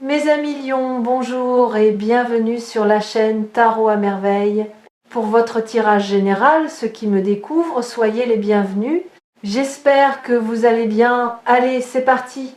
Mes amis lions, bonjour et bienvenue sur la chaîne Tarot à merveille. Pour votre tirage général, ceux qui me découvrent, soyez les bienvenus. J'espère que vous allez bien. Allez, c'est parti.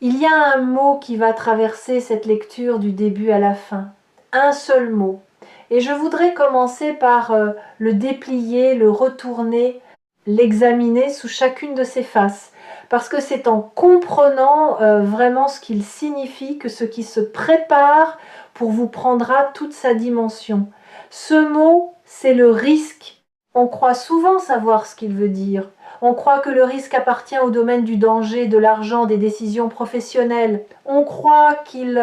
Il y a un mot qui va traverser cette lecture du début à la fin. Un seul mot. Et je voudrais commencer par le déplier, le retourner, l'examiner sous chacune de ses faces. Parce que c'est en comprenant vraiment ce qu'il signifie que ce qui se prépare pour vous prendra toute sa dimension. Ce mot, c'est le risque. On croit souvent savoir ce qu'il veut dire. On croit que le risque appartient au domaine du danger, de l'argent, des décisions professionnelles. On croit qu'il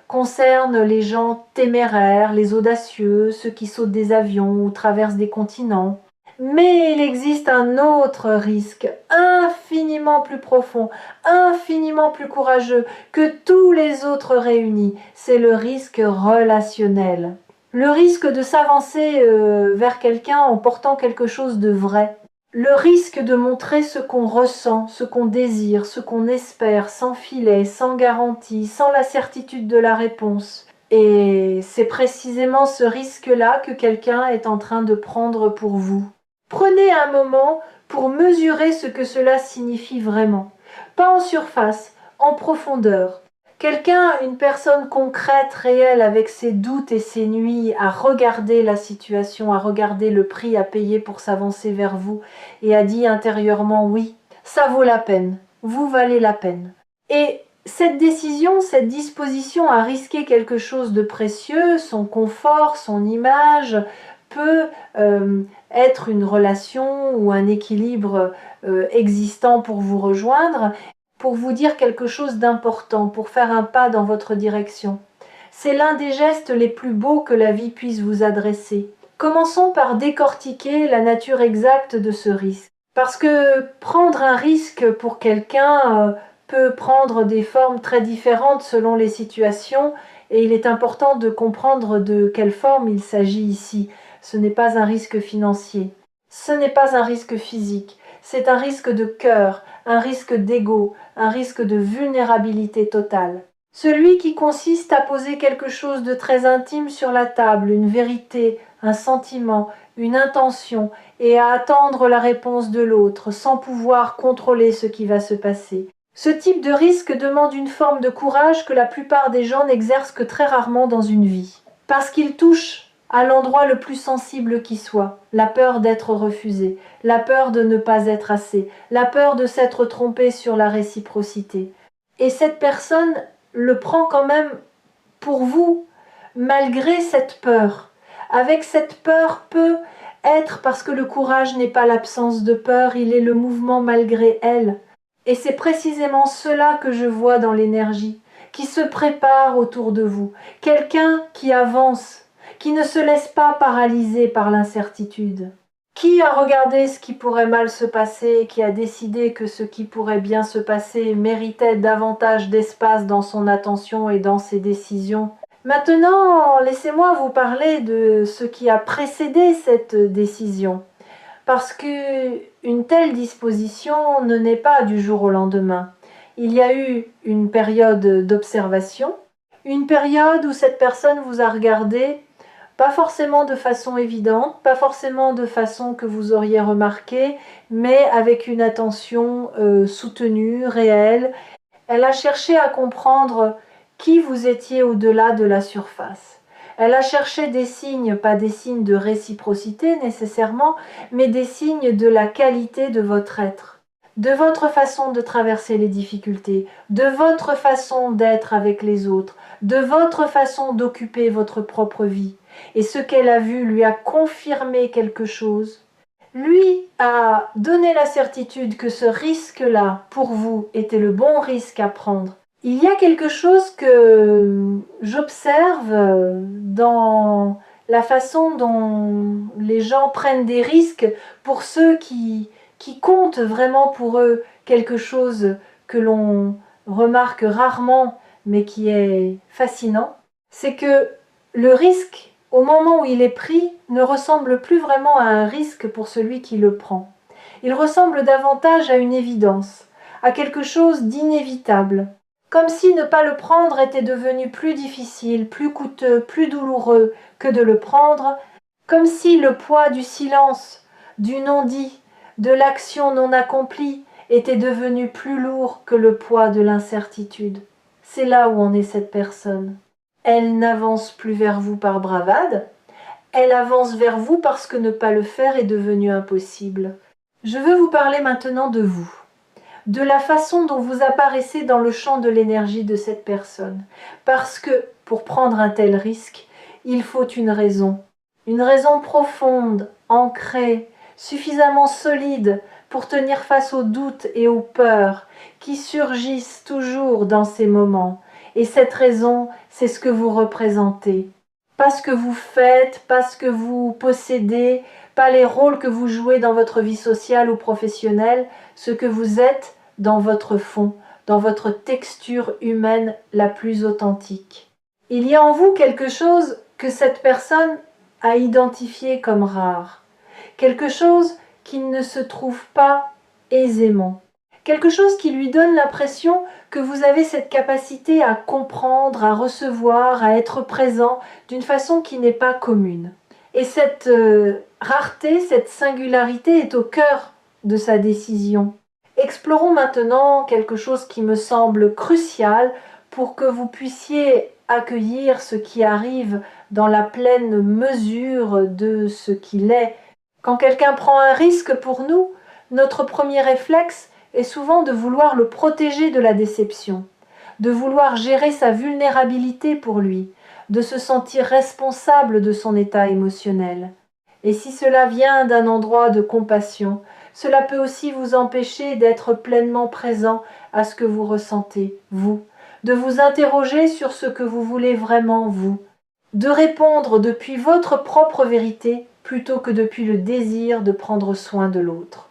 concerne les gens téméraires, les audacieux, ceux qui sautent des avions ou traversent des continents. Mais il existe un autre risque, infiniment plus profond, infiniment plus courageux que tous les autres réunis. C'est le risque relationnel. Le risque de s'avancer vers quelqu'un en portant quelque chose de vrai. Le risque de montrer ce qu'on ressent, ce qu'on désire, ce qu'on espère, sans filet, sans garantie, sans la certitude de la réponse. Et c'est précisément ce risque-là que quelqu'un est en train de prendre pour vous. Prenez un moment pour mesurer ce que cela signifie vraiment. Pas en surface, en profondeur. Quelqu'un, une personne concrète, réelle, avec ses doutes et ses nuits, a regardé la situation, a regardé le prix à payer pour s'avancer vers vous et a dit intérieurement oui, ça vaut la peine, vous valez la peine. Et cette décision, cette disposition à risquer quelque chose de précieux, son confort, son image, peut être une relation ou un équilibre existant pour vous rejoindre, pour vous dire quelque chose d'important, pour faire un pas dans votre direction. C'est l'un des gestes les plus beaux que la vie puisse vous adresser. Commençons par décortiquer la nature exacte de ce risque. Parce que prendre un risque pour quelqu'un peut prendre des formes très différentes selon les situations, et il est important de comprendre de quelle forme il s'agit ici. Ce n'est pas un risque financier, ce n'est pas un risque physique, c'est un risque de cœur, un risque d'ego, un risque de vulnérabilité totale. Celui qui consiste à poser quelque chose de très intime sur la table, une vérité, un sentiment, une intention, et à attendre la réponse de l'autre, sans pouvoir contrôler ce qui va se passer. Ce type de risque demande une forme de courage que la plupart des gens n'exercent que très rarement dans une vie. Parce qu'il touche à l'endroit le plus sensible qui soit, la peur d'être refusé, la peur de ne pas être assez, la peur de s'être trompé sur la réciprocité. Et cette personne le prend quand même pour vous, malgré cette peur. Avec cette peur peut être, parce que le courage n'est pas l'absence de peur, il est le mouvement malgré elle. Et c'est précisément cela que je vois dans l'énergie, qui se prépare autour de vous, quelqu'un qui avance, qui ne se laisse pas paralyser par l'incertitude. Qui a regardé ce qui pourrait mal se passer, qui a décidé que ce qui pourrait bien se passer méritait davantage d'espace dans son attention et dans ses décisions. Maintenant, laissez-moi vous parler de ce qui a précédé cette décision. Parce qu'une telle disposition ne naît pas du jour au lendemain. Il y a eu une période d'observation, une période où cette personne vous a regardé, pas forcément de façon évidente, pas forcément de façon que vous auriez remarqué, mais avec une attention soutenue, réelle. Elle a cherché à comprendre qui vous étiez au-delà de la surface. Elle a cherché des signes, pas des signes de réciprocité nécessairement, mais des signes de la qualité de votre être, de votre façon de traverser les difficultés, de votre façon d'être avec les autres, de votre façon d'occuper votre propre vie. Et ce qu'elle a vu lui a confirmé quelque chose, lui a donné la certitude que ce risque-là, pour vous, était le bon risque à prendre. Il y a quelque chose que j'observe dans la façon dont les gens prennent des risques pour ceux qui comptent vraiment pour eux quelque chose que l'on remarque rarement mais qui est fascinant. C'est que le risque, au moment où il est pris, ne ressemble plus vraiment à un risque pour celui qui le prend. Il ressemble davantage à une évidence, à quelque chose d'inévitable. comme si ne pas le prendre était devenu plus difficile, plus coûteux, plus douloureux que de le prendre, comme si le poids du silence, du non-dit, de l'action non accomplie était devenu plus lourd que le poids de l'incertitude. C'est là où en est cette personne. Elle n'avance plus vers vous par bravade, elle avance vers vous parce que ne pas le faire est devenu impossible. Je veux vous parler maintenant de vous, de la façon dont vous apparaissez dans le champ de l'énergie de cette personne. Parce que, pour prendre un tel risque, il faut une raison profonde, ancrée, suffisamment solide pour tenir face aux doutes et aux peurs qui surgissent toujours dans ces moments. Et cette raison, c'est ce que vous représentez. Pas ce que vous faites, pas ce que vous possédez, pas les rôles que vous jouez dans votre vie sociale ou professionnelle, ce que vous êtes dans votre fond, dans votre texture humaine la plus authentique. Il y a en vous quelque chose que cette personne a identifié comme rare, quelque chose qui ne se trouve pas aisément, quelque chose qui lui donne l'impression que vous avez cette capacité à comprendre, à recevoir, à être présent d'une façon qui n'est pas commune. Et cette rareté, cette singularité est au cœur de sa décision. Explorons maintenant quelque chose qui me semble crucial pour que vous puissiez accueillir ce qui arrive dans la pleine mesure de ce qu'il est. Quand quelqu'un prend un risque pour nous, notre premier réflexe est souvent de vouloir le protéger de la déception, de vouloir gérer sa vulnérabilité pour lui, de se sentir responsable de son état émotionnel. Et si cela vient d'un endroit de compassion, cela peut aussi vous empêcher d'être pleinement présent à ce que vous ressentez, vous, de vous interroger sur ce que vous voulez vraiment, vous, de répondre depuis votre propre vérité plutôt que depuis le désir de prendre soin de l'autre.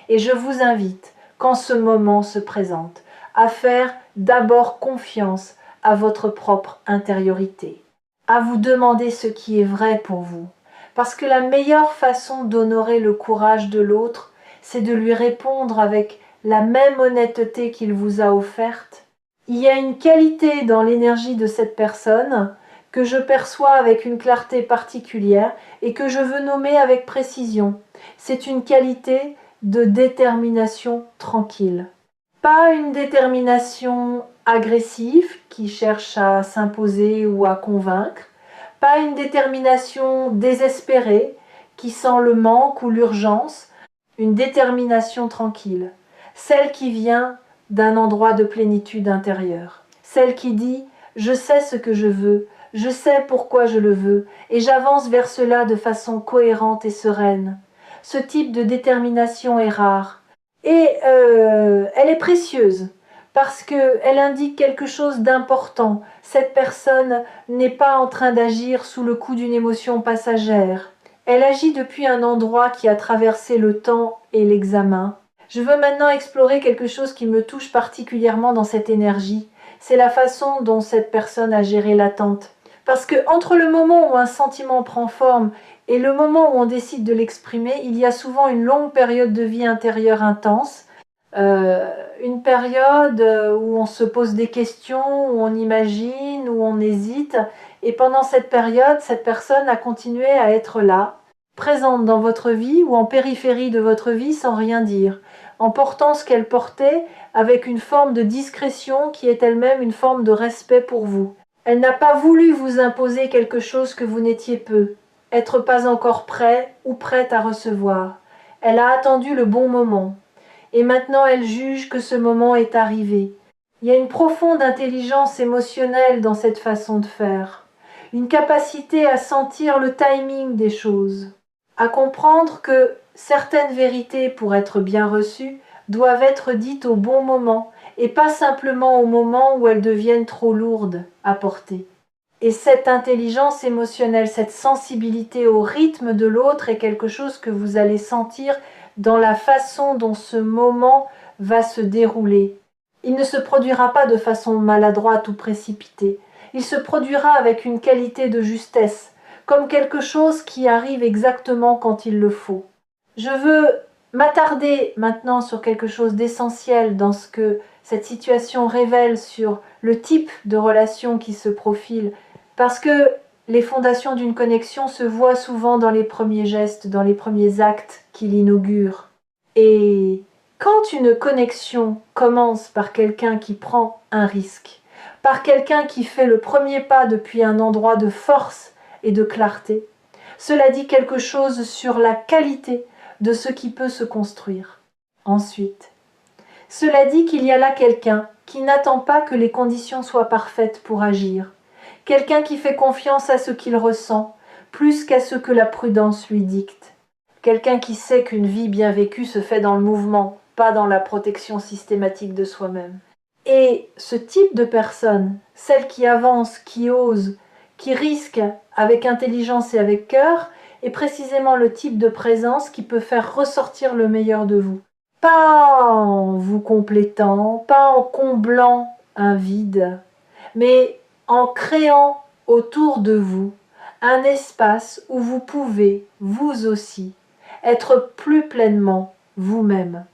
Et je vous invite, quand ce moment se présente, à faire d'abord confiance à votre propre intériorité, à vous demander ce qui est vrai pour vous. Parce que la meilleure façon d'honorer le courage de l'autre, c'est de lui répondre avec la même honnêteté qu'il vous a offerte. Il y a une qualité dans l'énergie de cette personne que je perçois avec une clarté particulière et que je veux nommer avec précision. C'est une qualité de détermination tranquille. Pas une détermination agressive qui cherche à s'imposer ou à convaincre, pas une détermination désespérée qui sent le manque ou l'urgence, une détermination tranquille, celle qui vient d'un endroit de plénitude intérieure, celle qui dit « je sais ce que je veux, je sais pourquoi je le veux et j'avance vers cela de façon cohérente et sereine ». Ce type de détermination est rare et elle est précieuse parce qu'elle indique quelque chose d'important. Cette personne n'est pas en train d'agir sous le coup d'une émotion passagère. Elle agit depuis un endroit qui a traversé le temps et l'examen. Je veux maintenant explorer quelque chose qui me touche particulièrement dans cette énergie. C'est la façon dont cette personne a géré l'attente. Parce que entre le moment où un sentiment prend forme et le moment où on décide de l'exprimer, il y a souvent une longue période de vie intérieure intense, une période où on se pose des questions, où on imagine, où on hésite. Et pendant cette période, cette personne a continué à être là, présente dans votre vie ou en périphérie de votre vie sans rien dire, en portant ce qu'elle portait avec une forme de discrétion qui est elle-même une forme de respect pour vous. Elle n'a pas voulu vous imposer quelque chose que vous n'étiez peu, être pas encore prêt ou prête à recevoir. Elle a attendu le bon moment. Et maintenant elle juge que ce moment est arrivé. Il y a une profonde intelligence émotionnelle dans cette façon de faire. Une capacité à sentir le timing des choses. À comprendre que certaines vérités, pour être bien reçues, doivent être dites au bon moment et pas simplement au moment où elles deviennent trop lourdes à porter. Et cette intelligence émotionnelle, cette sensibilité au rythme de l'autre est quelque chose que vous allez sentir dans la façon dont ce moment va se dérouler. Il ne se produira pas de façon maladroite ou précipitée. Il se produira avec une qualité de justesse, comme quelque chose qui arrive exactement quand il le faut. Je veux m'attarder maintenant sur quelque chose d'essentiel dans ce que cette situation révèle sur le type de relation qui se profile, parce que les fondations d'une connexion se voient souvent dans les premiers gestes, dans les premiers actes qui l'inaugurent. Et quand une connexion commence par quelqu'un qui prend un risque, par quelqu'un qui fait le premier pas depuis un endroit de force et de clarté, cela dit quelque chose sur la qualité de ce qui peut se construire. Ensuite, cela dit qu'il y a là quelqu'un qui n'attend pas que les conditions soient parfaites pour agir, quelqu'un qui fait confiance à ce qu'il ressent, plus qu'à ce que la prudence lui dicte, quelqu'un qui sait qu'une vie bien vécue se fait dans le mouvement, pas dans la protection systématique de soi-même. Et ce type de personne, celle qui avance, qui ose, qui risque avec intelligence et avec cœur, est précisément le type de présence qui peut faire ressortir le meilleur de vous. Pas en vous complétant, pas en comblant un vide, mais en créant autour de vous un espace où vous pouvez, vous aussi, être plus pleinement vous-même,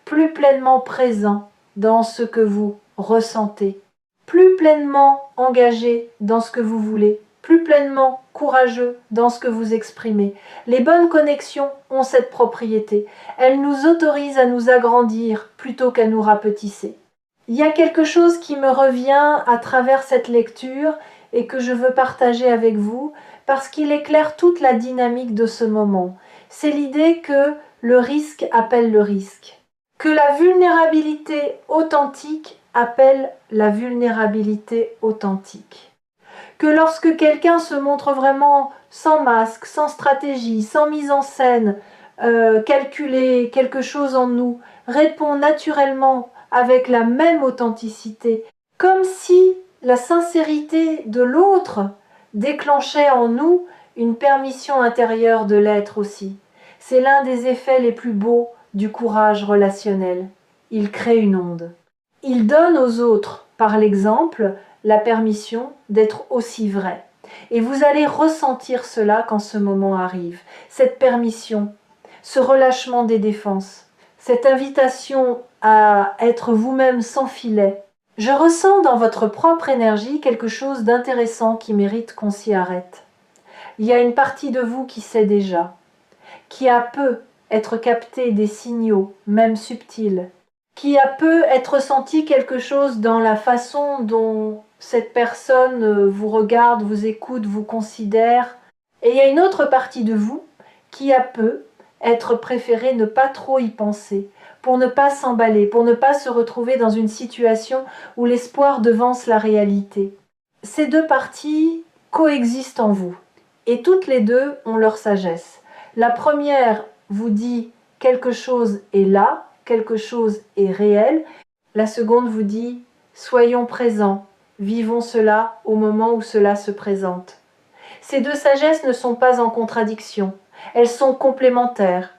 plus pleinement présent dans ce que vous ressentez, plus pleinement engagé dans ce que vous voulez, plus pleinement courageux dans ce que vous exprimez. Les bonnes connexions ont cette propriété. Elles nous autorisent à nous agrandir plutôt qu'à nous rapetisser. Il y a quelque chose qui me revient à travers cette lecture et que je veux partager avec vous parce qu'il éclaire toute la dynamique de ce moment. C'est l'idée que le risque appelle le risque, que la vulnérabilité authentique appelle la vulnérabilité authentique, que lorsque quelqu'un se montre vraiment sans masque, sans stratégie, sans mise en scène, calculer quelque chose en nous, répond naturellement avec la même authenticité, comme si la sincérité de l'autre déclenchait en nous une permission intérieure de l'être aussi. C'est l'un des effets les plus beaux du courage relationnel. Il crée une onde. Il donne aux autres, par l'exemple, la permission d'être aussi vrai. Et vous allez ressentir cela quand ce moment arrive. Cette permission, ce relâchement des défenses, cette invitation à être vous-même sans filet. Je ressens dans votre propre énergie quelque chose d'intéressant qui mérite qu'on s'y arrête. Il y a une partie de vous qui sait déjà, qui a peu être capté des signaux, même subtils, qui a peu être senti quelque chose dans la façon dont cette personne vous regarde, vous écoute, vous considère. Et il y a une autre partie de vous qui a peu être préféré ne pas trop y penser, pour ne pas s'emballer, pour ne pas se retrouver dans une situation où l'espoir devance la réalité. Ces deux parties coexistent en vous, et toutes les deux ont leur sagesse. La première vous dit quelque chose est là, quelque chose est réel. La seconde vous dit soyons présents, vivons cela au moment où cela se présente. Ces deux sagesses ne sont pas en contradiction, elles sont complémentaires.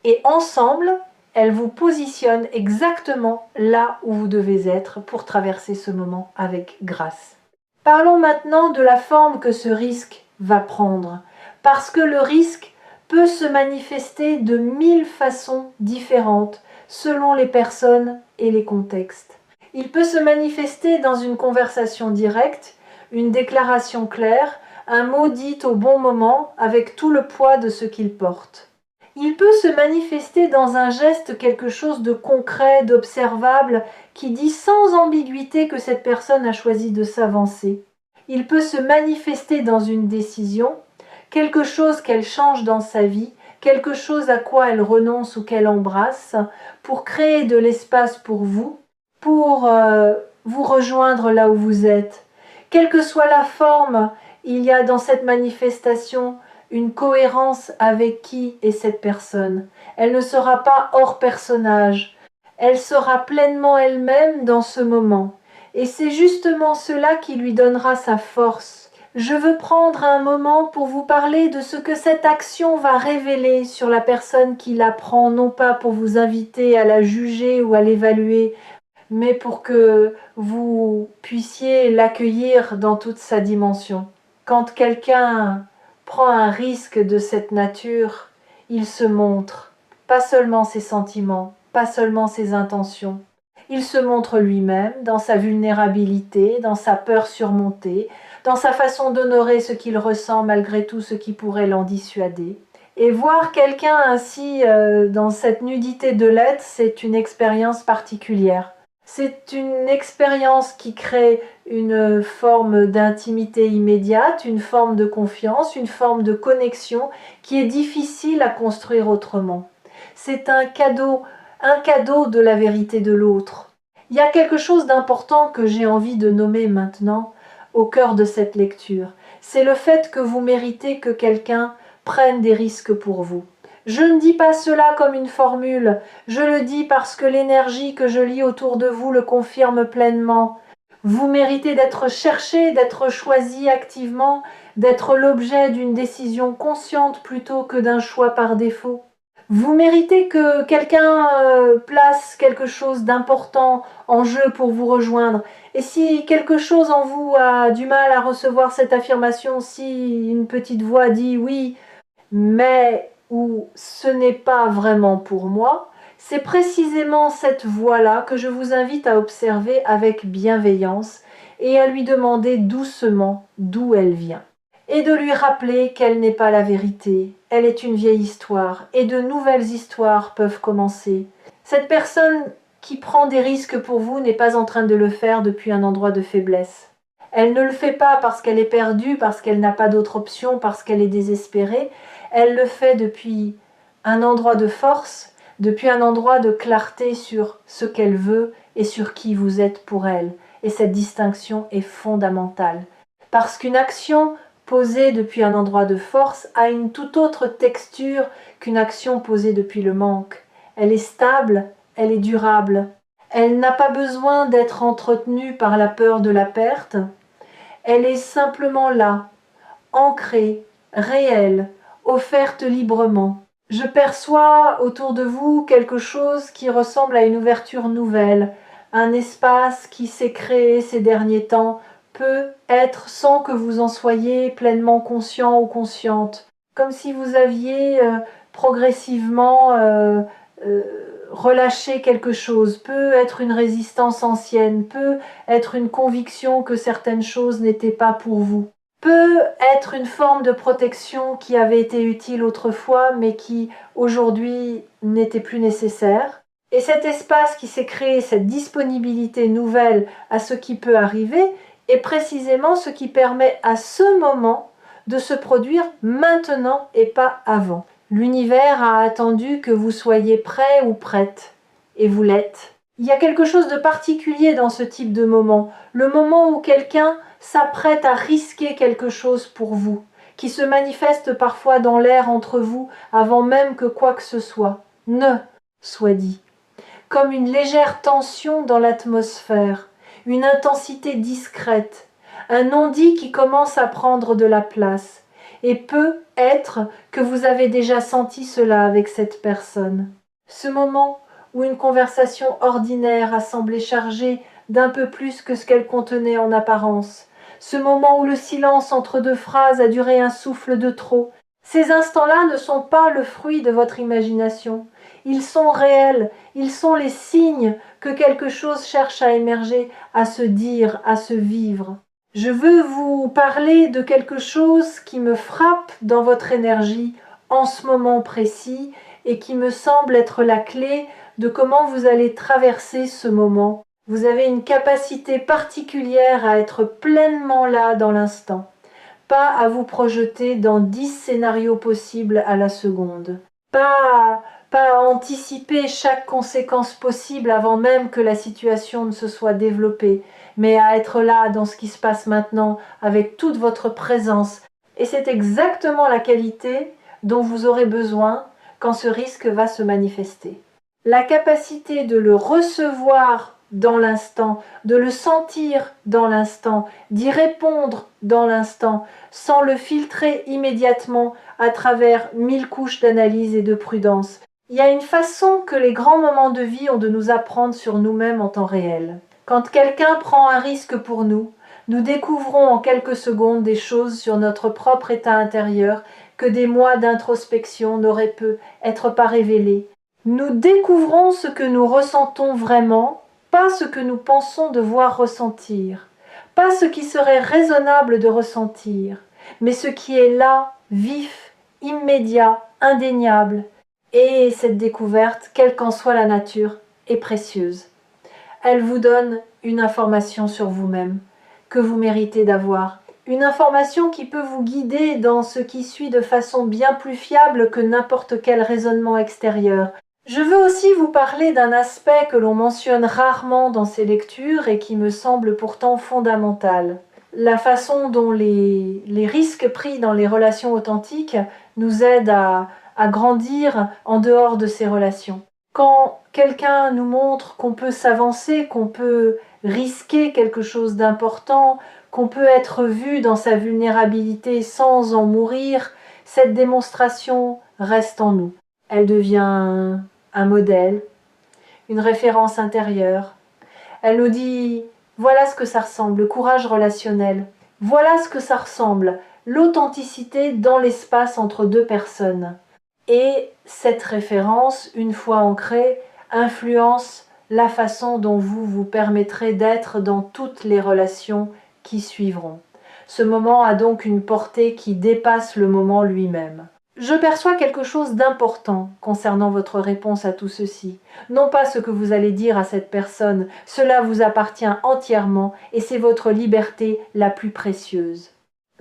Et ensemble, elles vous positionnent exactement là où vous devez être pour traverser ce moment avec grâce. Parlons maintenant de la forme que ce risque va prendre, parce que le risque peut se manifester de 1000 façons différentes selon les personnes et les contextes. Il peut se manifester dans une conversation directe, une déclaration claire, un mot dit au bon moment avec tout le poids de ce qu'il porte. Il peut se manifester dans un geste quelque chose de concret, d'observable, qui dit sans ambiguïté que cette personne a choisi de s'avancer. Il peut se manifester dans une décision, quelque chose qu'elle change dans sa vie, quelque chose à quoi elle renonce ou qu'elle embrasse, pour créer de l'espace pour vous, pour vous rejoindre là où vous êtes. Quelle que soit la forme, il y a dans cette manifestation une cohérence avec qui est cette personne. Elle ne sera pas hors personnage. Elle sera pleinement elle-même dans ce moment. Et c'est justement cela qui lui donnera sa force. Je veux prendre un moment pour vous parler de ce que cette action va révéler sur la personne qui la prend, non pas pour vous inviter à la juger ou à l'évaluer, mais pour que vous puissiez l'accueillir dans toute sa dimension. Quand quelqu'un prend un risque de cette nature, il se montre pas seulement ses sentiments, pas seulement ses intentions. Il se montre lui-même dans sa vulnérabilité, dans sa peur surmontée, dans sa façon d'honorer ce qu'il ressent malgré tout ce qui pourrait l'en dissuader. Et voir quelqu'un ainsi dans cette nudité de l'être, c'est une expérience particulière. C'est une expérience qui crée une forme d'intimité immédiate, une forme de confiance, une forme de connexion qui est difficile à construire autrement. C'est un cadeau de la vérité de l'autre. Il y a quelque chose d'important que j'ai envie de nommer maintenant au cœur de cette lecture. C'est le fait que vous méritez que quelqu'un prenne des risques pour vous. Je ne dis pas cela comme une formule, je le dis parce que l'énergie que je lis autour de vous le confirme pleinement. Vous méritez d'être cherché, d'être choisi activement, d'être l'objet d'une décision consciente plutôt que d'un choix par défaut. Vous méritez que quelqu'un place quelque chose d'important en jeu pour vous rejoindre. Et si quelque chose en vous a du mal à recevoir cette affirmation, si une petite voix dit oui, mais ou ce n'est pas vraiment pour moi, c'est précisément cette voix-là que je vous invite à observer avec bienveillance et à lui demander doucement d'où elle vient. Et de lui rappeler qu'elle n'est pas la vérité, elle est une vieille histoire, et de nouvelles histoires peuvent commencer. Cette personne qui prend des risques pour vous n'est pas en train de le faire depuis un endroit de faiblesse. Elle ne le fait pas parce qu'elle est perdue, parce qu'elle n'a pas d'autre option, parce qu'elle est désespérée. Elle le fait depuis un endroit de force, depuis un endroit de clarté sur ce qu'elle veut et sur qui vous êtes pour elle. Et cette distinction est fondamentale. Parce qu'une action posée depuis un endroit de force a une toute autre texture qu'une action posée depuis le manque. Elle est stable, elle est durable. Elle n'a pas besoin d'être entretenue par la peur de la perte. Elle est simplement là, ancrée, réelle, offerte librement. Je perçois autour de vous quelque chose qui ressemble à une ouverture nouvelle, un espace qui s'est créé ces derniers temps, peut être sans que vous en soyez pleinement conscient ou consciente, comme si vous aviez progressivement relâché quelque chose, peut être une résistance ancienne, peut être une conviction que certaines choses n'étaient pas pour vous, peut être une forme de protection qui avait été utile autrefois mais qui aujourd'hui n'était plus nécessaire. Et cet espace qui s'est créé, cette disponibilité nouvelle à ce qui peut arriver, est précisément ce qui permet à ce moment de se produire maintenant et pas avant. L'univers a attendu que vous soyez prêt ou prête, et vous l'êtes. Il y a quelque chose de particulier dans ce type de moment, le moment où quelqu'un s'apprête à risquer quelque chose pour vous, qui se manifeste parfois dans l'air entre vous avant même que quoi que ce soit ne soit dit, comme une légère tension dans l'atmosphère, une intensité discrète, un non-dit qui commence à prendre de la place, et peut être que vous avez déjà senti cela avec cette personne. Ce moment où une conversation ordinaire a semblé chargée d'un peu plus que ce qu'elle contenait en apparence, ce moment où le silence entre deux phrases a duré un souffle de trop, ces instants-là ne sont pas le fruit de votre imagination. Ils sont réels, ils sont les signes que quelque chose cherche à émerger, à se dire, à se vivre. Je veux vous parler de quelque chose qui me frappe dans votre énergie en ce moment précis et qui me semble être la clé de comment vous allez traverser ce moment. Vous avez une capacité particulière à être pleinement là dans l'instant, pas à vous projeter dans 10 scénarios possibles à la seconde, pas à anticiper chaque conséquence possible avant même que la situation ne se soit développée, mais à être là dans ce qui se passe maintenant avec toute votre présence. Et c'est exactement la qualité dont vous aurez besoin quand ce risque va se manifester. La capacité de le recevoir dans l'instant, de le sentir dans l'instant, d'y répondre dans l'instant, sans le filtrer immédiatement à travers 1000 couches d'analyse et de prudence. Il y a une façon que les grands moments de vie ont de nous apprendre sur nous-mêmes en temps réel. Quand quelqu'un prend un risque pour nous, nous découvrons en quelques secondes des choses sur notre propre état intérieur que des mois d'introspection n'auraient pu être pas révélées. Nous découvrons ce que nous ressentons vraiment, pas ce que nous pensons devoir ressentir, pas ce qui serait raisonnable de ressentir, mais ce qui est là, vif, immédiat, indéniable. Et cette découverte, quelle qu'en soit la nature, est précieuse. Elle vous donne une information sur vous-même que vous méritez d'avoir. Une information qui peut vous guider dans ce qui suit de façon bien plus fiable que n'importe quel raisonnement extérieur. Je veux aussi vous parler d'un aspect que l'on mentionne rarement dans ces lectures et qui me semble pourtant fondamental. La façon dont les risques pris dans les relations authentiques nous aident à grandir en dehors de ces relations. Quand quelqu'un nous montre qu'on peut s'avancer, qu'on peut risquer quelque chose d'important, qu'on peut être vu dans sa vulnérabilité sans en mourir, cette démonstration reste en nous. Elle devient un modèle, une référence intérieure. Elle nous dit « voilà ce que ça ressemble, le courage relationnel. Voilà ce que ça ressemble, l'authenticité dans l'espace entre deux personnes. » Et cette référence, une fois ancrée, influence la façon dont vous vous permettrez d'être dans toutes les relations qui suivront. Ce moment a donc une portée qui dépasse le moment lui-même. Je perçois quelque chose d'important concernant votre réponse à tout ceci. Non pas ce que vous allez dire à cette personne, cela vous appartient entièrement et c'est votre liberté la plus précieuse.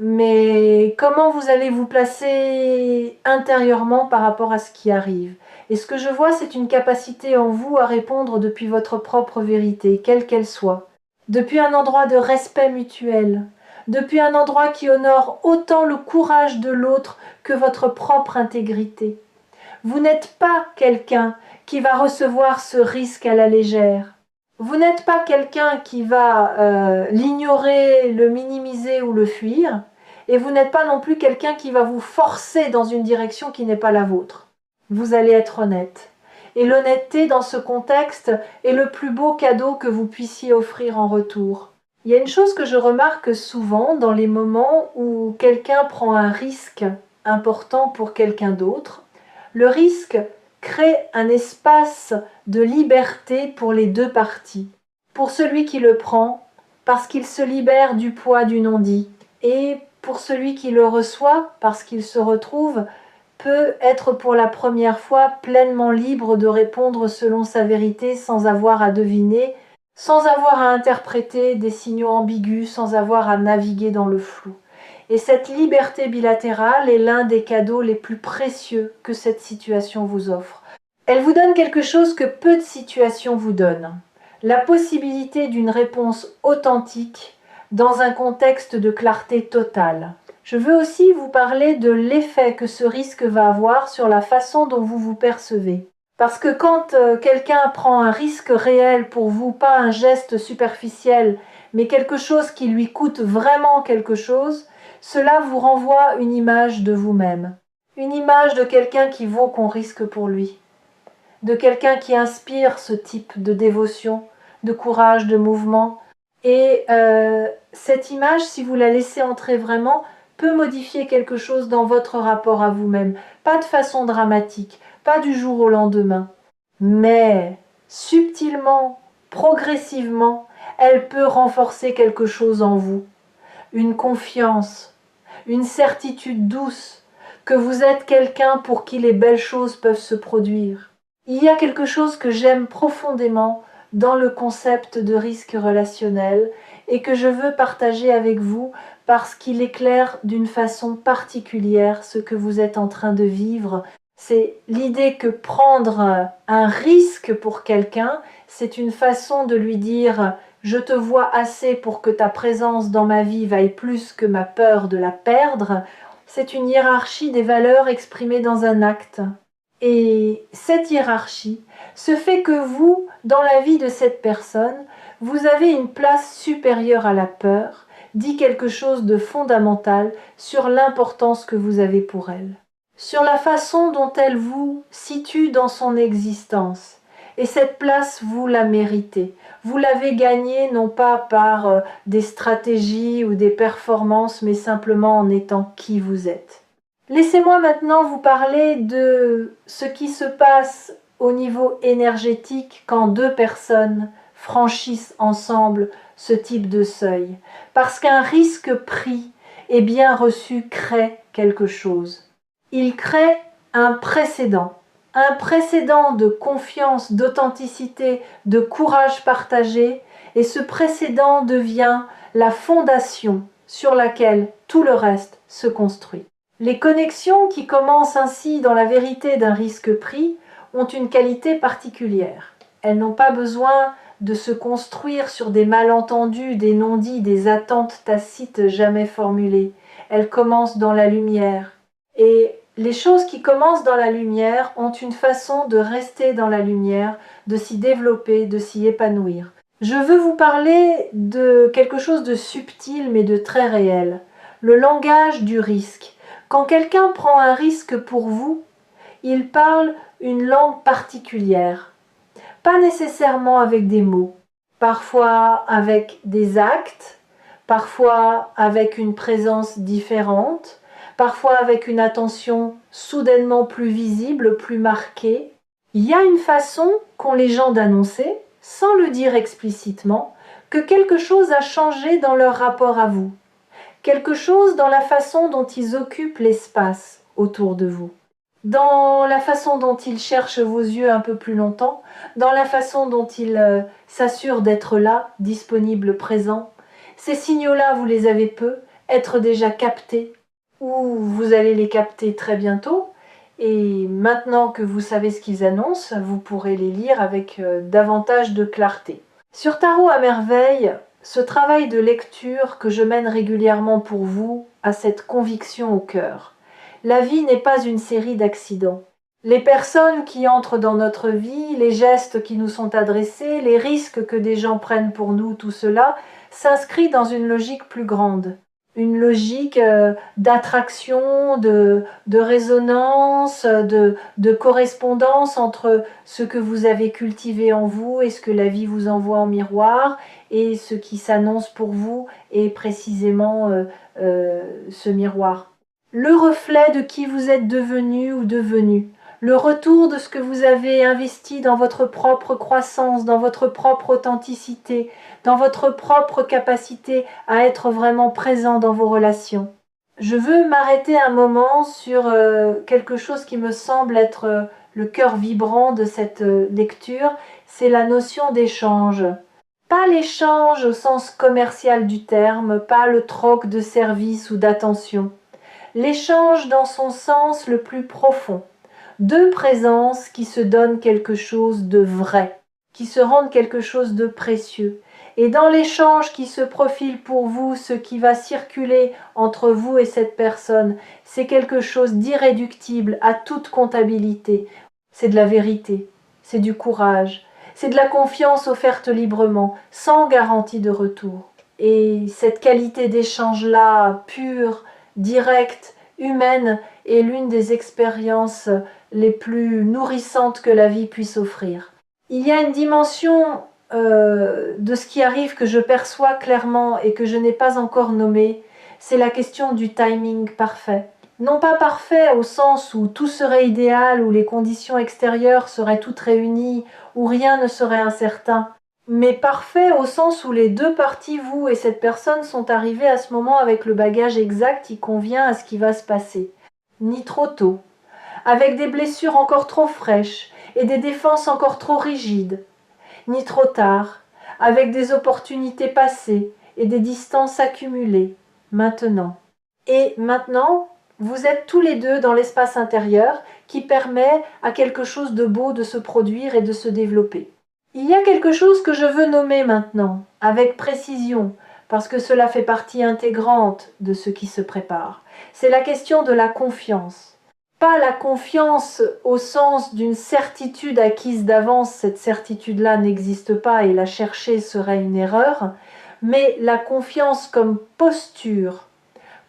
Mais comment vous allez vous placer intérieurement par rapport à ce qui arrive? Et ce que je vois, c'est une capacité en vous à répondre depuis votre propre vérité, quelle qu'elle soit. Depuis un endroit de respect mutuel, depuis un endroit qui honore autant le courage de l'autre que votre propre intégrité. Vous n'êtes pas quelqu'un qui va recevoir ce risque à la légère. Vous n'êtes pas quelqu'un qui va l'ignorer, le minimiser ou le fuir. Et vous n'êtes pas non plus quelqu'un qui va vous forcer dans une direction qui n'est pas la vôtre. Vous allez être honnête. Et l'honnêteté dans ce contexte est le plus beau cadeau que vous puissiez offrir en retour. Il y a une chose que je remarque souvent dans les moments où quelqu'un prend un risque important pour quelqu'un d'autre. Le risque crée un espace de liberté pour les deux parties. Pour celui qui le prend, parce qu'il se libère du poids du non-dit. Et pour celui qui le reçoit, parce qu'il se retrouve, peut être pour la première fois pleinement libre de répondre selon sa vérité sans avoir à deviner, sans avoir à interpréter des signaux ambigus, sans avoir à naviguer dans le flou. Et cette liberté bilatérale est l'un des cadeaux les plus précieux que cette situation vous offre. Elle vous donne quelque chose que peu de situations vous donnent. La possibilité d'une réponse authentique dans un contexte de clarté totale. Je veux aussi vous parler de l'effet que ce risque va avoir sur la façon dont vous vous percevez. Parce que quand quelqu'un prend un risque réel pour vous, pas un geste superficiel, mais quelque chose qui lui coûte vraiment quelque chose, cela vous renvoie une image de vous-même. Une image de quelqu'un qui vaut qu'on risque pour lui. De quelqu'un qui inspire ce type de dévotion, de courage, de mouvement. Et cette image, si vous la laissez entrer vraiment, peut modifier quelque chose dans votre rapport à vous-même. Pas de façon dramatique, pas du jour au lendemain. Mais subtilement, progressivement, elle peut renforcer quelque chose en vous. Une confiance, une certitude douce que vous êtes quelqu'un pour qui les belles choses peuvent se produire. Il y a quelque chose que j'aime profondément dans le concept de risque relationnel et que je veux partager avec vous parce qu'il éclaire d'une façon particulière ce que vous êtes en train de vivre. C'est l'idée que prendre un risque pour quelqu'un, c'est une façon de lui dire « je te vois assez pour que ta présence dans ma vie vaille plus que ma peur de la perdre ». C'est une hiérarchie des valeurs exprimée dans un acte. Et cette hiérarchie se fait que vous, dans la vie de cette personne, vous avez une place supérieure à la peur, dit quelque chose de fondamental sur l'importance que vous avez pour elle, sur la façon dont elle vous situe dans son existence. Et cette place, vous la méritez. Vous l'avez gagnée non pas par des stratégies ou des performances, mais simplement en étant qui vous êtes. Laissez-moi maintenant vous parler de ce qui se passe au niveau énergétique quand deux personnes franchissent ensemble ce type de seuil. Parce qu'un risque pris et bien reçu crée quelque chose. Il crée un précédent de confiance, d'authenticité, de courage partagé, et ce précédent devient la fondation sur laquelle tout le reste se construit. Les connexions qui commencent ainsi dans la vérité d'un risque pris ont une qualité particulière. Elles n'ont pas besoin de se construire sur des malentendus, des non-dits, des attentes tacites jamais formulées. Elles commencent dans la lumière. Et les choses qui commencent dans la lumière ont une façon de rester dans la lumière, de s'y développer, de s'y épanouir. Je veux vous parler de quelque chose de subtil mais de très réel. Le langage du risque. Quand quelqu'un prend un risque pour vous, il parle une langue particulière. Pas nécessairement avec des mots, parfois avec des actes, parfois avec une présence différente, parfois avec une attention soudainement plus visible, plus marquée. Il y a une façon qu'ont les gens d'annoncer, sans le dire explicitement, que quelque chose a changé dans leur rapport à vous, quelque chose dans la façon dont ils occupent l'espace autour de vous, dans la façon dont ils cherchent vos yeux un peu plus longtemps, dans la façon dont ils s'assurent d'être là, disponibles, présents. Ces signaux-là, vous les avez peu, être déjà captés, ou vous allez les capter très bientôt, et maintenant que vous savez ce qu'ils annoncent, vous pourrez les lire avec davantage de clarté. Sur Tarot à merveille, ce travail de lecture que je mène régulièrement pour vous a cette conviction au cœur. La vie n'est pas une série d'accidents. Les personnes qui entrent dans notre vie, les gestes qui nous sont adressés, les risques que des gens prennent pour nous, tout cela s'inscrit dans une logique plus grande. Une logique d'attraction, de résonance, de correspondance entre ce que vous avez cultivé en vous et ce que la vie vous envoie en miroir, et ce qui s'annonce pour vous est précisément ce miroir. Le reflet de qui vous êtes devenu ou devenue, le retour de ce que vous avez investi dans votre propre croissance, dans votre propre authenticité, dans votre propre capacité à être vraiment présent dans vos relations. Je veux m'arrêter un moment sur quelque chose qui me semble être le cœur vibrant de cette lecture, c'est la notion d'échange. Pas l'échange au sens commercial du terme, pas le troc de services ou d'attention. L'échange dans son sens le plus profond. Deux présences qui se donnent quelque chose de vrai, qui se rendent quelque chose de précieux. Et dans l'échange qui se profile pour vous, ce qui va circuler entre vous et cette personne, c'est quelque chose d'irréductible à toute comptabilité. C'est de la vérité, c'est du courage, c'est de la confiance offerte librement, sans garantie de retour. Et cette qualité d'échange-là, pure, directe, humaine, est l'une des expériences les plus nourrissantes que la vie puisse offrir. Il y a une dimension de ce qui arrive que je perçois clairement et que je n'ai pas encore nommée, c'est la question du timing parfait. Non pas parfait au sens où tout serait idéal, où les conditions extérieures seraient toutes réunies, où rien ne serait incertain, mais parfait au sens où les deux parties, vous et cette personne, sont arrivés à ce moment avec le bagage exact qui convient à ce qui va se passer. Ni trop tôt, avec des blessures encore trop fraîches et des défenses encore trop rigides, ni trop tard, avec des opportunités passées et des distances accumulées, maintenant. Et maintenant, vous êtes tous les deux dans l'espace intérieur qui permet à quelque chose de beau de se produire et de se développer. Il y a quelque chose que je veux nommer maintenant, avec précision, parce que cela fait partie intégrante de ce qui se prépare. C'est la question de la confiance. Pas la confiance au sens d'une certitude acquise d'avance, cette certitude-là n'existe pas et la chercher serait une erreur, mais la confiance comme posture,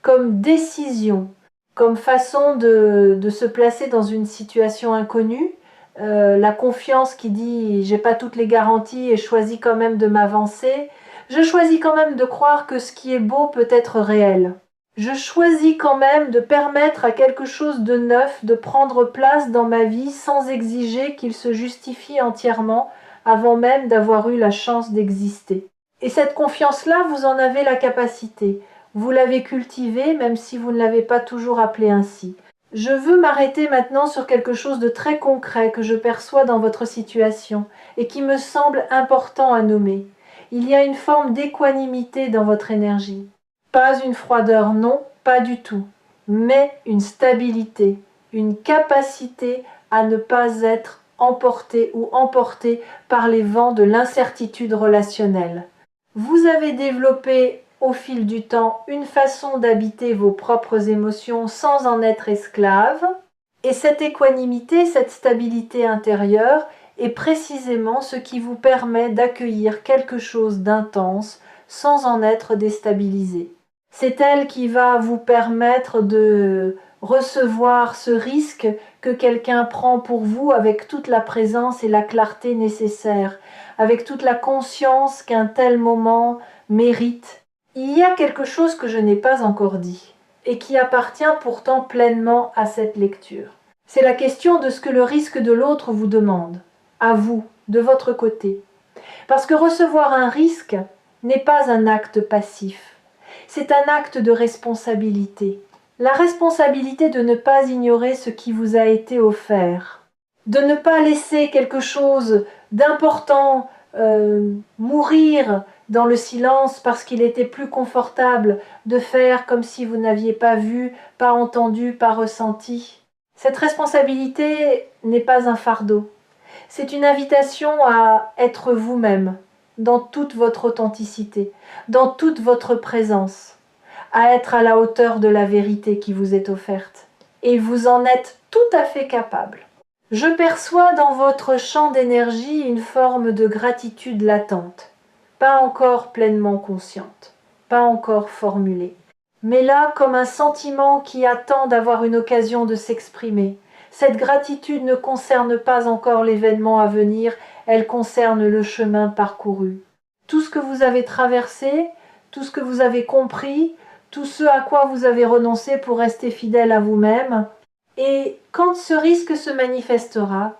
comme décision, comme façon de se placer dans une situation inconnue, la confiance qui dit j'ai pas toutes les garanties et je choisis quand même de m'avancer, je choisis quand même de croire que ce qui est beau peut être réel. Je choisis quand même de permettre à quelque chose de neuf de prendre place dans ma vie sans exiger qu'il se justifie entièrement avant même d'avoir eu la chance d'exister. Et cette confiance-là, vous en avez la capacité. Vous l'avez cultivée, même si vous ne l'avez pas toujours appelée ainsi. Je veux m'arrêter maintenant sur quelque chose de très concret que je perçois dans votre situation et qui me semble important à nommer. Il y a une forme d'équanimité dans votre énergie. Pas une froideur, non, pas du tout, mais une stabilité, une capacité à ne pas être emporté ou emporté par les vents de l'incertitude relationnelle. Vous avez développé au fil du temps une façon d'habiter vos propres émotions sans en être esclave, et cette équanimité, cette stabilité intérieure est précisément ce qui vous permet d'accueillir quelque chose d'intense sans en être déstabilisé. C'est elle qui va vous permettre de recevoir ce risque que quelqu'un prend pour vous avec toute la présence et la clarté nécessaires, avec toute la conscience qu'un tel moment mérite. Il y a quelque chose que je n'ai pas encore dit et qui appartient pourtant pleinement à cette lecture. C'est la question de ce que le risque de l'autre vous demande, à vous, de votre côté. Parce que recevoir un risque n'est pas un acte passif, c'est un acte de responsabilité. La responsabilité de ne pas ignorer ce qui vous a été offert, de ne pas laisser quelque chose d'important mourir dans le silence parce qu'il était plus confortable de faire comme si vous n'aviez pas vu, pas entendu, pas ressenti. Cette responsabilité n'est pas un fardeau. C'est une invitation à être vous-même, dans toute votre authenticité, dans toute votre présence, à être à la hauteur de la vérité qui vous est offerte. Et vous en êtes tout à fait capable. Je perçois dans votre champ d'énergie une forme de gratitude latente, pas encore pleinement consciente, pas encore formulée, mais là comme un sentiment qui attend d'avoir une occasion de s'exprimer. Cette gratitude ne concerne pas encore l'événement à venir, elle concerne le chemin parcouru. Tout ce que vous avez traversé, tout ce que vous avez compris, tout ce à quoi vous avez renoncé pour rester fidèle à vous-même. Et quand ce risque se manifestera,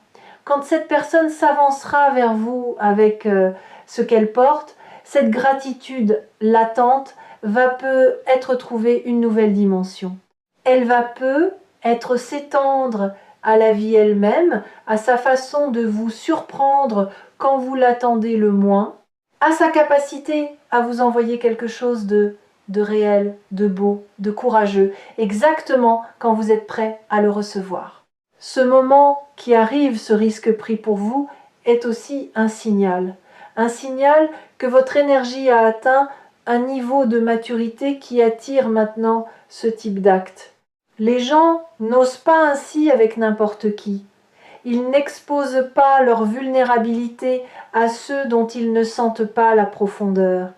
quand cette personne s'avancera vers vous avec ce qu'elle porte, cette gratitude latente va peu être trouvée une nouvelle dimension. Elle va peu être s'étendre à la vie elle-même, à sa façon de vous surprendre quand vous l'attendez le moins, à sa capacité à vous envoyer quelque chose de réel, de beau, de courageux, exactement quand vous êtes prêt à le recevoir. Ce moment qui arrive, ce risque pris pour vous, est aussi un signal que votre énergie a atteint un niveau de maturité qui attire maintenant ce type d'acte. Les gens n'osent pas ainsi avec n'importe qui. Ils n'exposent pas leur vulnérabilité à ceux dont ils ne sentent pas la profondeur.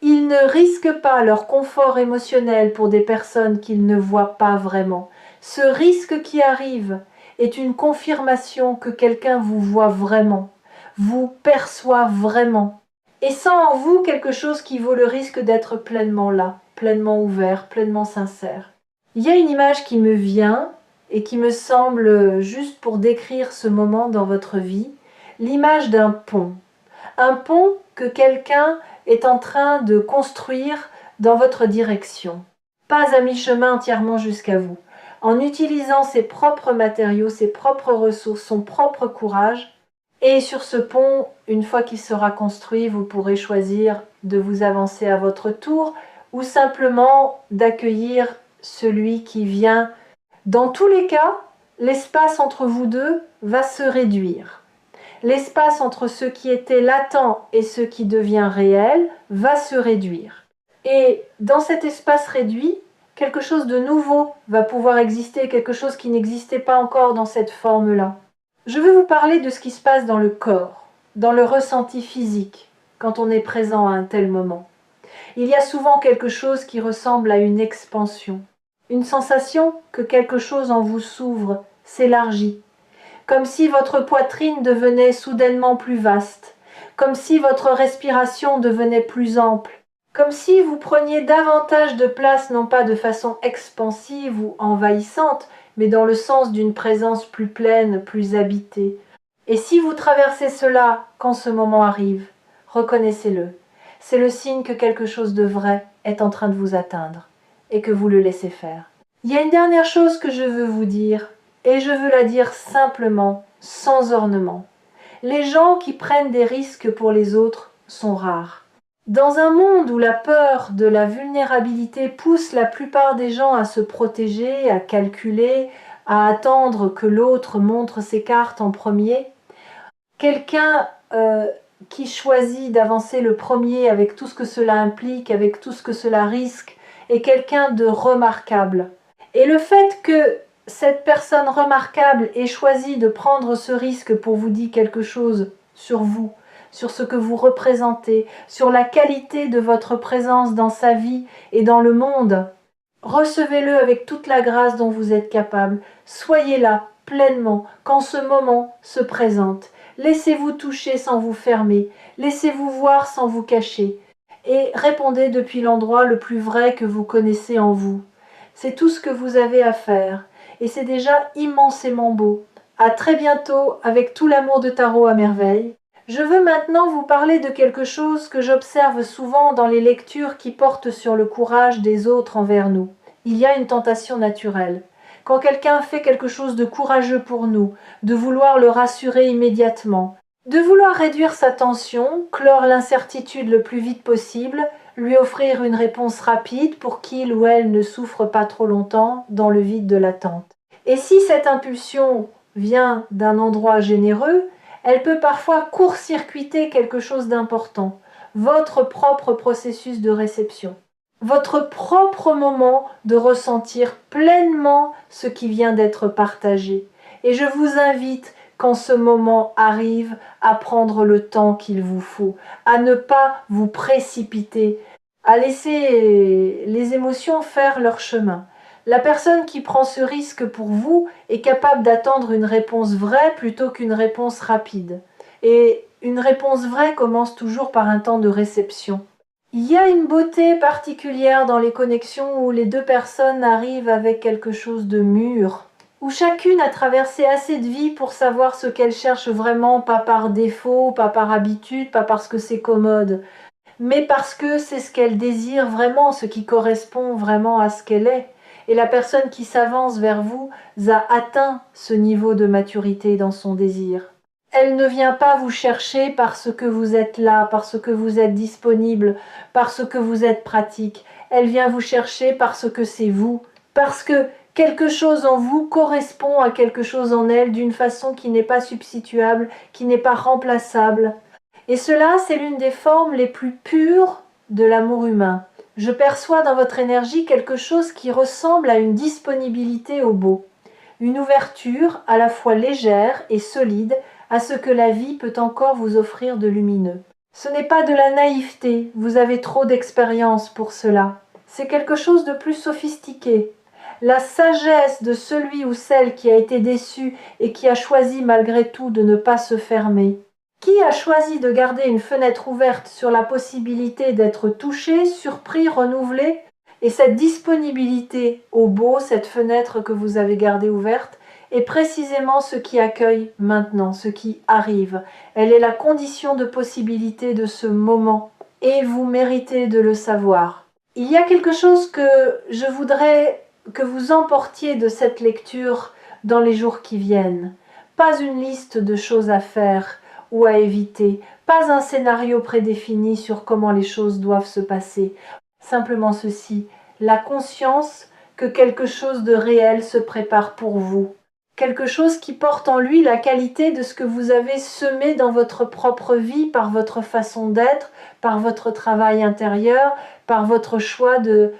Ils ne risquent pas leur confort émotionnel pour des personnes qu'ils ne voient pas vraiment. Ce risque qui arrive est une confirmation que quelqu'un vous voit vraiment, vous perçoit vraiment, et sent en vous quelque chose qui vaut le risque d'être pleinement là, pleinement ouvert, pleinement sincère. Il y a une image qui me vient et qui me semble juste pour décrire ce moment dans votre vie, l'image d'un pont. Un pont que quelqu'un est en train de construire dans votre direction. Pas à mi-chemin entièrement jusqu'à vous. En utilisant ses propres matériaux, ses propres ressources, son propre courage. Et sur ce pont, une fois qu'il sera construit, vous pourrez choisir de vous avancer à votre tour ou simplement d'accueillir celui qui vient. Dans tous les cas, l'espace entre vous deux va se réduire. L'espace entre ce qui était latent et ce qui devient réel va se réduire. Et dans cet espace réduit, quelque chose de nouveau va pouvoir exister, quelque chose qui n'existait pas encore dans cette forme-là. Je veux vous parler de ce qui se passe dans le corps, dans le ressenti physique, quand on est présent à un tel moment. Il y a souvent quelque chose qui ressemble à une expansion, une sensation que quelque chose en vous s'ouvre, s'élargit, comme si votre poitrine devenait soudainement plus vaste, comme si votre respiration devenait plus ample, Comme si vous preniez davantage de place, non pas de façon expansive ou envahissante, mais dans le sens d'une présence plus pleine, plus habitée. Et si vous traversez cela quand ce moment arrive, reconnaissez-le. C'est le signe que quelque chose de vrai est en train de vous atteindre et que vous le laissez faire. Il y a une dernière chose que je veux vous dire, et je veux la dire simplement, sans ornement. Les gens qui prennent des risques pour les autres sont rares. Dans un monde où la peur de la vulnérabilité pousse la plupart des gens à se protéger, à calculer, à attendre que l'autre montre ses cartes en premier, quelqu'un qui choisit d'avancer le premier avec tout ce que cela implique, avec tout ce que cela risque, est quelqu'un de remarquable. Et le fait que cette personne remarquable ait choisi de prendre ce risque pour vous dire quelque chose sur vous, sur ce que vous représentez, sur la qualité de votre présence dans sa vie et dans le monde, recevez-le avec toute la grâce dont vous êtes capable. Soyez là pleinement quand ce moment se présente. Laissez-vous toucher sans vous fermer. Laissez-vous voir sans vous cacher. Et répondez depuis l'endroit le plus vrai que vous connaissez en vous. C'est tout ce que vous avez à faire. Et c'est déjà immensément beau. À très bientôt avec tout l'amour de Tarot à merveille. Je veux maintenant vous parler de quelque chose que j'observe souvent dans les lectures qui portent sur le courage des autres envers nous. Il y a une tentation naturelle. Quand quelqu'un fait quelque chose de courageux pour nous, de vouloir le rassurer immédiatement, de vouloir réduire sa tension, clore l'incertitude le plus vite possible, lui offrir une réponse rapide pour qu'il ou elle ne souffre pas trop longtemps dans le vide de l'attente. Et si cette impulsion vient d'un endroit généreux, elle peut parfois court-circuiter quelque chose d'important, votre propre processus de réception, votre propre moment de ressentir pleinement ce qui vient d'être partagé. Et je vous invite, quand ce moment arrive, à prendre le temps qu'il vous faut, à ne pas vous précipiter, à laisser les émotions faire leur chemin. La personne qui prend ce risque pour vous est capable d'attendre une réponse vraie plutôt qu'une réponse rapide. Et une réponse vraie commence toujours par un temps de réception. Il y a une beauté particulière dans les connexions où les deux personnes arrivent avec quelque chose de mûr, où chacune a traversé assez de vie pour savoir ce qu'elle cherche vraiment, pas par défaut, pas par habitude, pas parce que c'est commode, mais parce que c'est ce qu'elle désire vraiment, ce qui correspond vraiment à ce qu'elle est. Et la personne qui s'avance vers vous a atteint ce niveau de maturité dans son désir. Elle ne vient pas vous chercher parce que vous êtes là, parce que vous êtes disponible, parce que vous êtes pratique. Elle vient vous chercher parce que c'est vous, parce que quelque chose en vous correspond à quelque chose en elle d'une façon qui n'est pas substituable, qui n'est pas remplaçable. Et cela, c'est l'une des formes les plus pures de l'amour humain. Je perçois dans votre énergie quelque chose qui ressemble à une disponibilité au beau, une ouverture à la fois légère et solide à ce que la vie peut encore vous offrir de lumineux. Ce n'est pas de la naïveté, vous avez trop d'expérience pour cela. C'est quelque chose de plus sophistiqué. La sagesse de celui ou celle qui a été déçu et qui a choisi malgré tout de ne pas se fermer. Qui a choisi de garder une fenêtre ouverte sur la possibilité d'être touché, surpris, renouvelé? Et cette disponibilité au beau, cette fenêtre que vous avez gardée ouverte, est précisément ce qui accueille maintenant, ce qui arrive. Elle est la condition de possibilité de ce moment. Et vous méritez de le savoir. Il y a quelque chose que je voudrais que vous emportiez de cette lecture dans les jours qui viennent. Pas une liste de choses à faire ou à éviter, pas un scénario prédéfini sur comment les choses doivent se passer. Simplement ceci, la conscience que quelque chose de réel se prépare pour vous. Quelque chose qui porte en lui la qualité de ce que vous avez semé dans votre propre vie par votre façon d'être, par votre travail intérieur, par votre choix de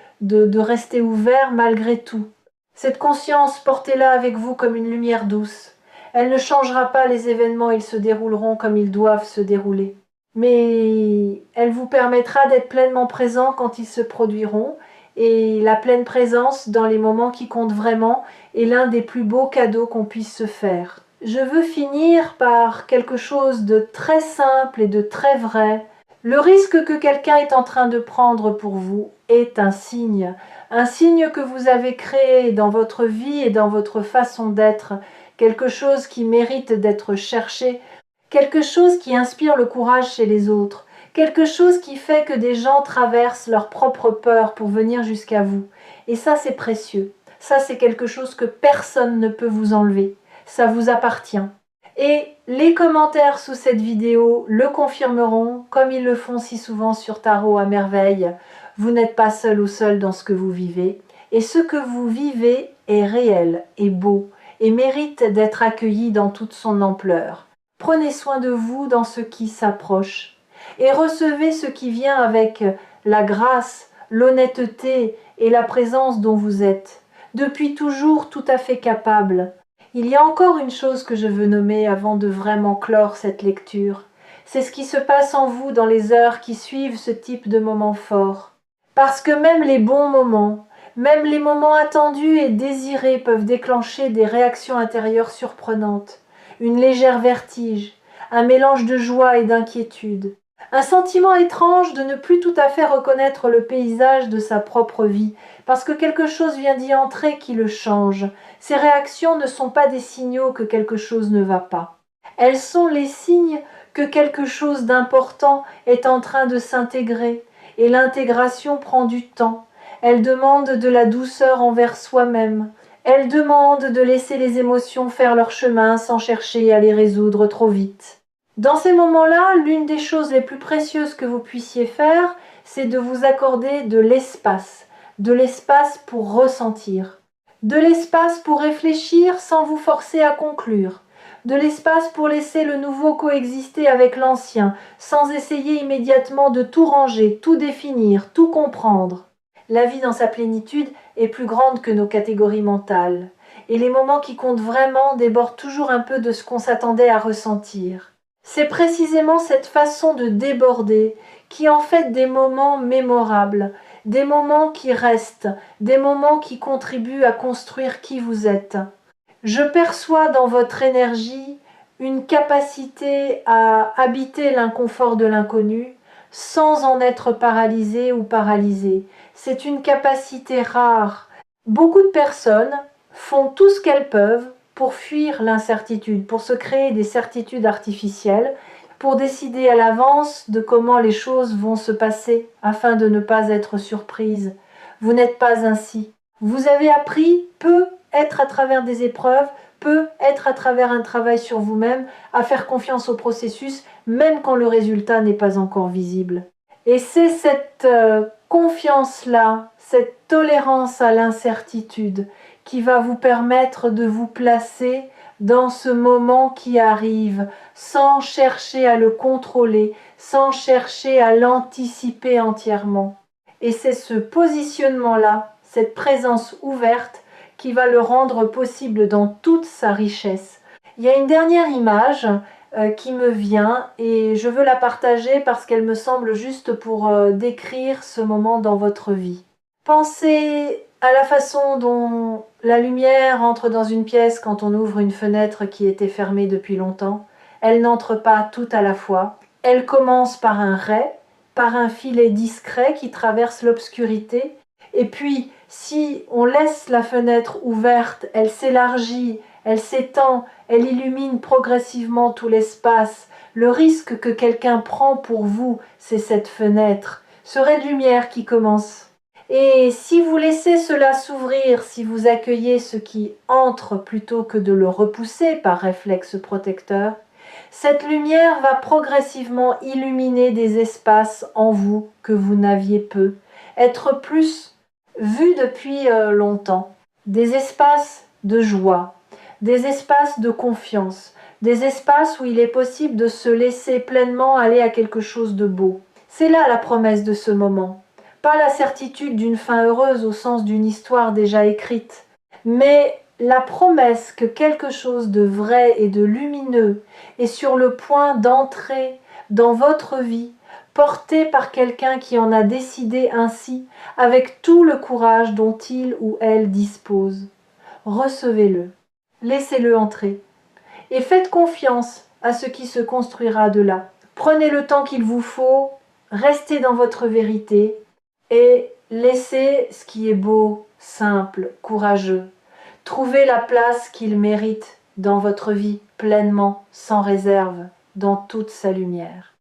rester ouvert malgré tout. Cette conscience, portez-la avec vous comme une lumière douce. Elle ne changera pas les événements, ils se dérouleront comme ils doivent se dérouler. Mais elle vous permettra d'être pleinement présent quand ils se produiront, et la pleine présence dans les moments qui comptent vraiment est l'un des plus beaux cadeaux qu'on puisse se faire. Je veux finir par quelque chose de très simple et de très vrai. Le risque que quelqu'un est en train de prendre pour vous est un signe que vous avez créé dans votre vie et dans votre façon d'être, quelque chose qui mérite d'être cherché, quelque chose qui inspire le courage chez les autres, quelque chose qui fait que des gens traversent leur propre peur pour venir jusqu'à vous. Et ça, c'est précieux. Ça, c'est quelque chose que personne ne peut vous enlever. Ça vous appartient. Et les commentaires sous cette vidéo le confirmeront, comme ils le font si souvent sur Tarot à merveille. Vous n'êtes pas seul ou seul dans ce que vous vivez. Et ce que vous vivez est réel, est beau, et mérite d'être accueilli dans toute son ampleur. Prenez soin de vous dans ce qui s'approche. Et recevez ce qui vient avec la grâce, l'honnêteté et la présence dont vous êtes. Depuis toujours tout à fait capable. Il y a encore une chose que je veux nommer avant de vraiment clore cette lecture. C'est ce qui se passe en vous dans les heures qui suivent ce type de moment fort. Parce que même les bons moments, même les moments attendus et désirés peuvent déclencher des réactions intérieures surprenantes, une légère vertige, un mélange de joie et d'inquiétude, un sentiment étrange de ne plus tout à fait reconnaître le paysage de sa propre vie, parce que quelque chose vient d'y entrer qui le change. Ces réactions ne sont pas des signaux que quelque chose ne va pas. Elles sont les signes que quelque chose d'important est en train de s'intégrer, et l'intégration prend du temps. Elle demande de la douceur envers soi-même. Elle demande de laisser les émotions faire leur chemin sans chercher à les résoudre trop vite. Dans ces moments-là, l'une des choses les plus précieuses que vous puissiez faire, c'est de vous accorder de l'espace pour ressentir, de l'espace pour réfléchir sans vous forcer à conclure, de l'espace pour laisser le nouveau coexister avec l'ancien, sans essayer immédiatement de tout ranger, tout définir, tout comprendre. La vie dans sa plénitude est plus grande que nos catégories mentales, et les moments qui comptent vraiment débordent toujours un peu de ce qu'on s'attendait à ressentir. C'est précisément cette façon de déborder qui en fait des moments mémorables, des moments qui restent, des moments qui contribuent à construire qui vous êtes. Je perçois dans votre énergie une capacité à habiter l'inconfort de l'inconnu sans en être paralysé ou paralysé. C'est une capacité rare. Beaucoup de personnes font tout ce qu'elles peuvent pour fuir l'incertitude, pour se créer des certitudes artificielles, pour décider à l'avance de comment les choses vont se passer afin de ne pas être surprise. Vous n'êtes pas ainsi. Vous avez appris, peut être à travers des épreuves, peut être à travers un travail sur vous-même, à faire confiance au processus, même quand le résultat n'est pas encore visible. Et c'est cette confiance-là, cette tolérance à l'incertitude qui va vous permettre de vous placer dans ce moment qui arrive, sans chercher à le contrôler, sans chercher à l'anticiper entièrement. Et c'est ce positionnement-là, cette présence ouverte, qui va le rendre possible dans toute sa richesse. Il y a une dernière image qui me vient et je veux la partager parce qu'elle me semble juste pour décrire ce moment dans votre vie. Pensez à la façon dont la lumière entre dans une pièce quand on ouvre une fenêtre qui était fermée depuis longtemps. Elle n'entre pas tout à la fois. Elle commence par un ray, par un filet discret qui traverse l'obscurité. Et puis, si on laisse la fenêtre ouverte, elle s'élargit, elle s'étend, elle illumine progressivement tout l'espace. Le risque que quelqu'un prend pour vous, c'est cette fenêtre, ce ray de lumière qui commence. Et si vous laissez cela s'ouvrir, si vous accueillez ce qui entre plutôt que de le repousser par réflexe protecteur, cette lumière va progressivement illuminer des espaces en vous que vous n'aviez peu, être plus vus depuis longtemps. Des espaces de joie, des espaces de confiance, des espaces où il est possible de se laisser pleinement aller à quelque chose de beau. C'est là la promesse de ce moment. Pas la certitude d'une fin heureuse au sens d'une histoire déjà écrite, mais la promesse que quelque chose de vrai et de lumineux est sur le point d'entrer dans votre vie, porté par quelqu'un qui en a décidé ainsi, avec tout le courage dont il ou elle dispose. Recevez-le, laissez-le entrer, et faites confiance à ce qui se construira de là. Prenez le temps qu'il vous faut restez dans votre vérité et laissez ce qui est beau, simple, courageux. Trouvez la place qu'il mérite dans votre vie pleinement, sans réserve, dans toute sa lumière.